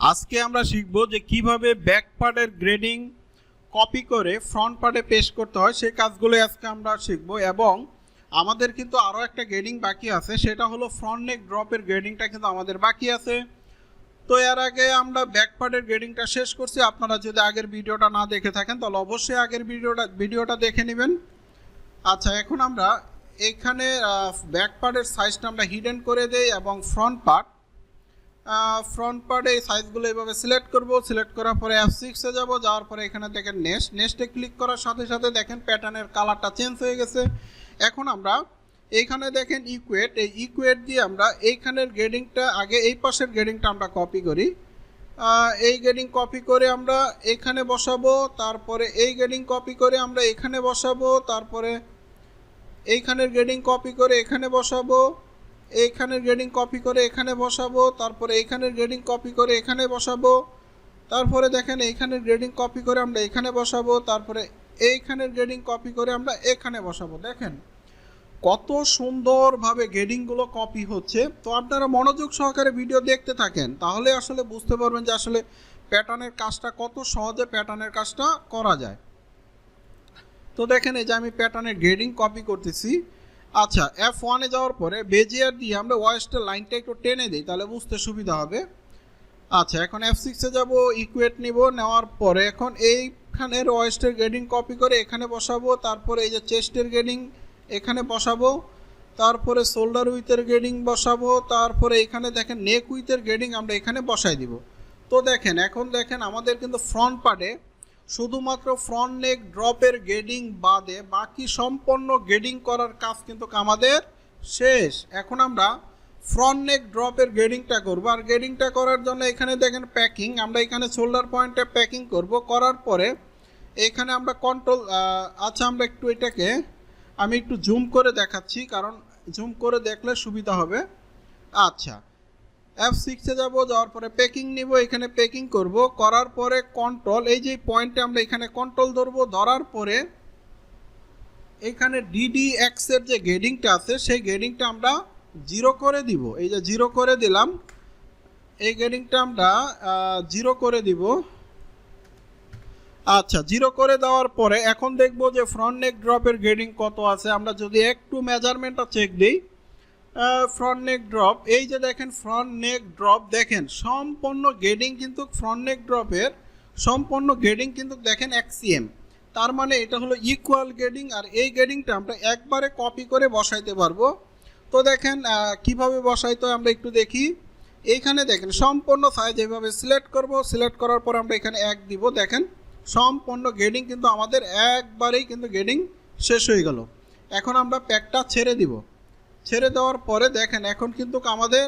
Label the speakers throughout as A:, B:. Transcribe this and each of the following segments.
A: আজকে আমরা শিখব যে কিভাবে ব্যাক পার্টের গ্রেডিং কপি করে ফ্রন্ট পার্টে পেস্ট করতে হয় সেই কাজগুলো আজকে আমরা শিখব। এবং আমাদের কিন্তু আরও একটা গ্রেডিং বাকি আছে, সেটা হলো ফ্রন্ট নেক ড্রপের গ্রেডিংটা কিন্তু আমাদের বাকি আছে। তো এর আগে আমরা ব্যাক পার্টের গ্রেডিংটা শেষ করছি। আপনারা যদি আগের ভিডিওটা না দেখে থাকেন তাহলে অবশ্যই আগের ভিডিওটা দেখে নেবেন। আচ্ছা, এখন আমরা এখানে ব্যাক পার্টের সাইজটা আমরা হিডেন করে দেই এবং ফ্রন্ট পার্টে এই সাইজগুলো এইভাবে সিলেক্ট করব। সিলেক্ট করার পরে F6-এ যাব, যাওয়ার পরে এখানে দেখেন নেক্সটে ক্লিক করার সাথে সাথে দেখেন প্যাটার্নের কালারটা চেঞ্জ হয়ে গেছে। এখন আমরা এইখানে দেখেন ইকুয়েট দিয়ে আমরা এইখানের গ্রেডিংটা আগে এই পাশের গ্রেডিংটা আমরা কপি করি। এই গ্রেডিং কপি করে আমরা এখানে বসাবো, তারপরে এই গ্রেডিং কপি করে আমরা এখানে বসাবো, তারপরে এইখানের গ্রেডিং কপি করে এখানে বসাবো, এইখানের গ্রেডিং কপি করে এখানে বসাবো, তারপরে এইখানের গ্রেডিং কপি করে এখানে বসাবো, তারপরে দেখেন এইখানের গ্রেডিং কপি করে আমরা এখানে বসাবো, তারপরে এইখানের গ্রেডিং কপি করে আমরা এখানে বসাবো। দেখেন কত সুন্দরভাবে গ্রেডিংগুলো কপি হচ্ছে। তো আপনারা মনোযোগ সহকারে ভিডিও দেখতে থাকেন, তাহলে আসলে বুঝতে পারবেন যে আসলে প্যাটার্নের কাজটা কত সহজে প্যাটার্নের কাজটা করা যায়। তো দেখেন এই যে আমি প্যাটার্নের গ্রেডিং কপি করতেছি। আচ্ছা, F1-এ যাওয়ার পরে বেজিয়ার দিয়ে আমরা ওয়েস্টের লাইনটা একটু টেনে দিই, তাহলে বুঝতে সুবিধা হবে। আচ্ছা, এখন F6-এ যাব, ইকুয়েট নিব, নেওয়ার পরে এখন এইখানের ওয়েস্টের গ্রেডিং কপি করে এখানে বসাবো, তারপরে এই যে চেস্টের গ্রেডিং এখানে বসাবো, তারপরে শোল্ডার উইথের গ্রেডিং বসাবো, তারপরে এখানে দেখেন নেক উইথের গ্রেডিং আমরা এখানে বসাই দিব। তো দেখেন এখন দেখেন আমাদের কিন্তু ফ্রন্ট পার্টে শুধুমাত্র ফ্রন্ট নেক ড্রপের গ্রেডিং বাদে বাকি সম্পূর্ণ গ্রেডিং করার কাজ কিন্তু আমাদের শেষ। এখন আমরা ফ্রন্ট নেক ড্রপের গ্রেডিংটা করব। আর গ্রেডিংটা করার জন্য এখানে দেখেন প্যাকিং, আমরা এখানে শোল্ডার পয়েন্টে প্যাকিং করব। করার পরে এখানে আমরা কন্ট্রোল, আচ্ছা আমরা একটু এটাকে আমি একটু জুম করে দেখাচ্ছি, কারণ জুম করে দেখলে সুবিধা হবে। আচ্ছা, F6-এ যাব, যাওয়ার পরে প্যাকিং নিব, এখানে প্যাকিং করব। করার পরে কন্ট্রোল, এই যে পয়েন্টে আমরা এখানে কন্ট্রোল ধরবো, ধরার পরে এখানে DDX-এর যে গ্রেডিংটা আছে সেই গ্রেডিংটা আমরা 0 করে দিব। এই যে 0 করে দিলাম, এই গ্রেডিংটা আমরা 0 করে দিব। আচ্ছা, 0 করে দেওয়ার পরে এখন দেখব যে ফ্রন্ট নেক ড্রপের গ্রেডিং কত আছে। আমরা যদি একটু মেজারমেন্টটা চেক দিই, ফ্রন্ট নেক ড্রপ, এই যে দেখেন ফ্রন্ট নেক ড্রপ, দেখেন সম্পূর্ণ গ্রেডিং কিন্তু ফ্রন্ট নেক ড্রপের সম্পূর্ণ গ্রেডিং কিন্তু দেখেন 1 cm, তার মানে এটা হলো ইকুয়াল গ্রেডিং। আর এই গ্রেডিংটা আমরা একবারে কপি করে বসাইতে পারবো। তো দেখেন কিভাবে বসাইতে হয় আমরা একটু দেখি। এইখানে দেখেন সম্পূর্ণ সাইজ এইভাবে সিলেক্ট করব, সিলেক্ট করার পর আমরা এখানে 1 দিব। দেখেন সম্পূর্ণ গ্রেডিং কিন্তু আমাদের একবারেই কিন্তু গ্রেডিং শেষ হয়ে গেল। এখন আমরা প্যাকটা ছেড়ে দিব। ছেড়ে দেওয়ার পরে দেখেন এখন কিন্তু আমাদের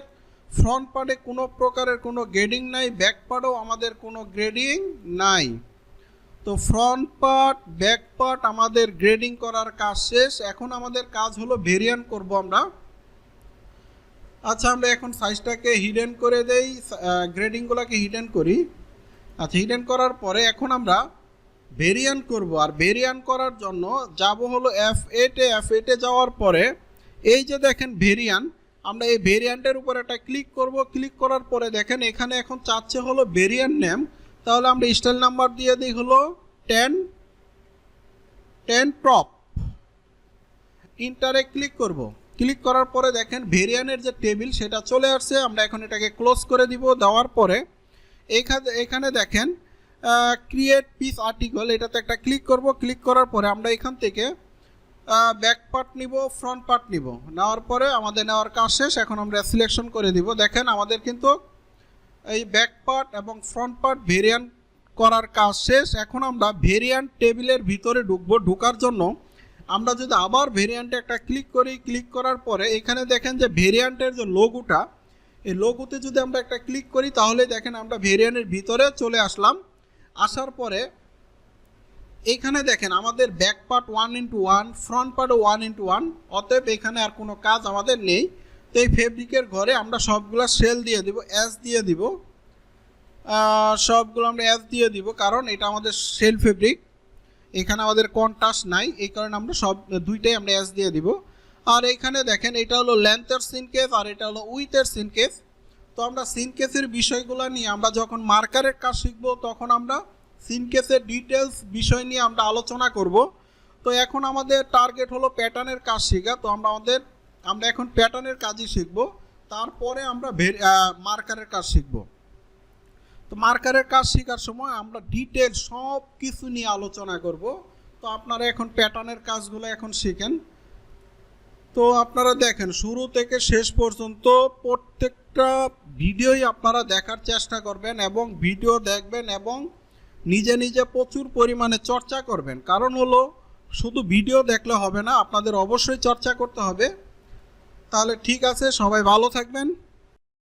A: ফ্রন্ট পার্টে কোনো প্রকারের কোনো গ্রেডিং নাই, ব্যাক পার্টেও আমাদের কোনো গ্রেডিং নাই। তো ফ্রন্ট পার্ট ব্যাক পার্ট আমাদের গ্রেডিং করার কাজ শেষ। এখন আমাদের কাজ হলো ভেরিয়েন্ট করব আমরা। আচ্ছা, আমরা এখন সাইজটাকে হিডেন করে দেই, গ্রেডিংগুলোকে হিডেন করি। আচ্ছা, হিডেন করার পরে এখন আমরা ভেরিয়েন্ট করব। আর ভেরিয়েন্ট করার জন্য যাব হলো F8-এ যাওয়ার পরে এই যে দেখেন ভেরিয়েন্ট, আমরা এই ভেরিয়েন্টের উপর একটা ক্লিক করব। ক্লিক করার পরে দেখেন এখানে এখন চাচ্ছে হলো ভেরিয়েন্ট নেম, তাহলে আমরা স্টাইল নাম্বার দিয়ে দিই হলো 10 টপ। ইন্টারে ক্লিক করব। ক্লিক করার পরে দেখেন ভেরিয়েন্টের যে টেবিল সেটা চলে আসছে। আমরা এখন এটাকে ক্লোজ করে দিব। দেওয়ার পরে এখানে দেখেন ক্রিয়েট পিস আর্টিকেল, এটাতে একটা ক্লিক করব। ক্লিক করার পরে আমরা এখান থেকে ব্যাক পার্ট নিব, ফ্রন্ট পার্ট নিব। নেওয়ার পরে আমাদের নেওয়ার কাজ শেষ। এখন আমরা সিলেকশন করে দিব। দেখেন আমাদের কিন্তু এই ব্যাক পার্ট এবং ফ্রন্ট পার্ট ভেরিয়েন্ট করার কাজ শেষ। এখন আমরা ভেরিয়েন্ট টেবিলের ভিতরে ঢুকবো। ঢোকার জন্য আমরা যদি আবার ভেরিয়েন্টে একটা ক্লিক করি, ক্লিক করার পরে এখানে দেখেন যে ভেরিয়েন্টের যে লোগোটা, এই লোগোতে যদি আমরা একটা ক্লিক করি তাহলে দেখেন আমরা ভেরিয়েন্টের ভিতরে চলে আসলাম। আসার পরে এইখানে দেখেন আমাদের ব্যাক পার্ট 1:1, ফ্রন্ট পার্টও 1:1, অতএব এখানে আর কোনো কাজ আমাদের নেই। তো এই ফেব্রিকের ঘরে আমরা সবগুলো সেল দিয়ে দিব, এস দিয়ে দিব, সবগুলো আমরা এস দিয়ে দিব, কারণ এটা আমাদের সেল ফেব্রিক, এখানে আমাদের কন্ট্রাস্ট নাই, এই কারণে আমরা সব দুইটাই আমরা এস দিয়ে দিব। আর এইখানে দেখেন এটা হলো লেন্থের সিন কেস আর এটা হলো উইথের সিন কেস। তো আমরা সিন কেসের বিষয়গুলো নিয়ে আমরা যখন মার্কারের কাজ শিখব তখন আমরা সিন কেসের ডিটেলস বিষয় নিয়ে আমরা আলোচনা করব। তো এখন আমাদের টার্গেট হলো প্যাটার্নের কাজ শেখা। তো আমরা এখন প্যাটার্নের কাজই শিখব, তারপরে আমরা মার্কারের কাজ শিখব। তো মার্কারের কাজ শেখার সময় আমরা ডিটেল সব কিছু নিয়ে আলোচনা করব। তো আপনারা এখন প্যাটার্নের কাজগুলো এখন শিখেন। তো আপনারা দেখেন শুরু থেকে শেষ পর্যন্ত প্রত্যেকটা ভিডিওই আপনারা দেখার চেষ্টা করবেন এবং ভিডিও দেখবেন এবং নিজে নিজে প্রচুর পরিমাণে চর্চা করবেন। কারণ হলো শুধু ভিডিও দেখলে হবে না, আপনাদের অবশ্যই চর্চা করতে হবে। তাহলে ঠিক আছে, সবাই ভালো থাকবেন।